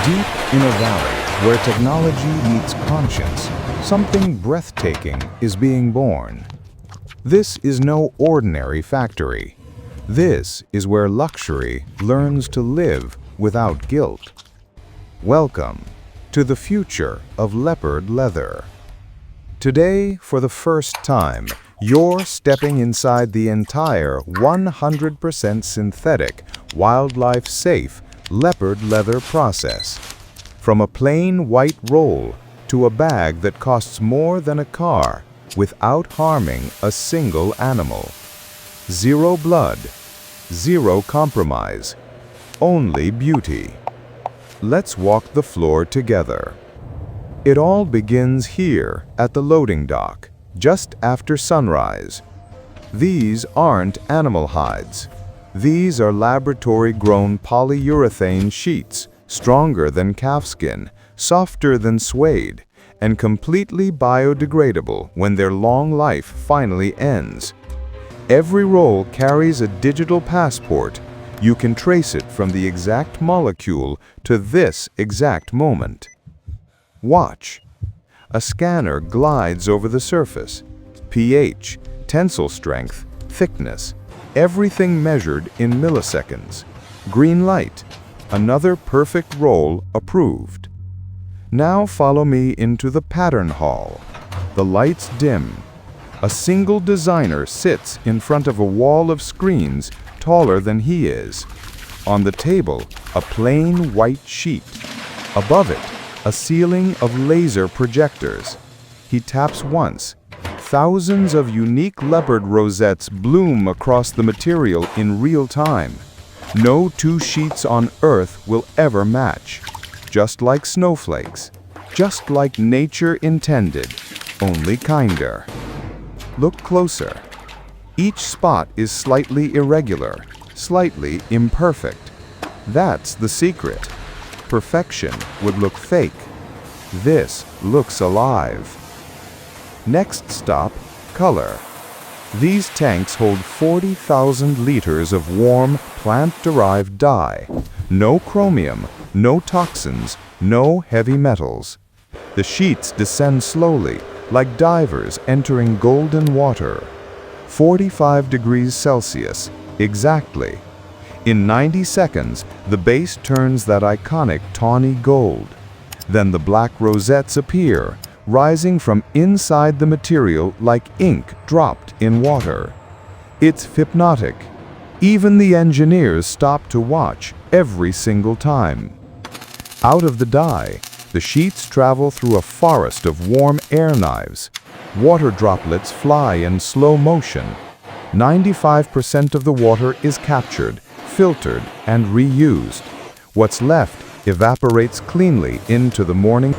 Deep in a valley where technology meets conscience, something breathtaking is being born. This is no ordinary factory. This is where luxury learns to live without guilt. Welcome to the future of leopard leather. Today, for the first time, you're stepping inside the entire 100% synthetic, wildlife-safe leopard leather process. From a plain white roll to a bag that costs more than a car without harming a single animal. Zero blood, zero compromise, only beauty. Let's walk the floor together. It all begins here at the loading dock, just after sunrise. These aren't animal hides. These are laboratory-grown polyurethane sheets, stronger than calfskin, softer than suede, and completely biodegradable when their long life finally ends. Every roll carries a digital passport. You can trace it from the exact molecule to this exact moment. Watch. A scanner glides over the surface. pH, tensile strength, thickness, everything measured in milliseconds. Green light. Another perfect roll approved. Now follow me into the pattern hall. The lights dim. A single designer sits in front of a wall of screens taller than he is. On the table, a plain white sheet. Above it, a ceiling of laser projectors. He taps once. Thousands of unique leopard rosettes bloom across the material in real time. No two sheets on Earth will ever match. Just like snowflakes. Just like nature intended, only kinder. Look closer. Each spot is slightly irregular, slightly imperfect. That's the secret. Perfection would look fake. This looks alive. Next stop, color. These tanks hold 40,000 liters of warm, plant-derived dye. No chromium, no toxins, no heavy metals. The sheets descend slowly, like divers entering golden water. 45 degrees Celsius, exactly. In 90 seconds, the base turns that iconic tawny gold. Then the black rosettes appear, rising from inside the material like ink dropped in water. It's hypnotic. Even the engineers stop to watch every single time. Out of the dye, the sheets travel through a forest of warm air knives. Water droplets fly in slow motion. 95% of the water is captured, filtered, and reused. What's left evaporates cleanly into the morning.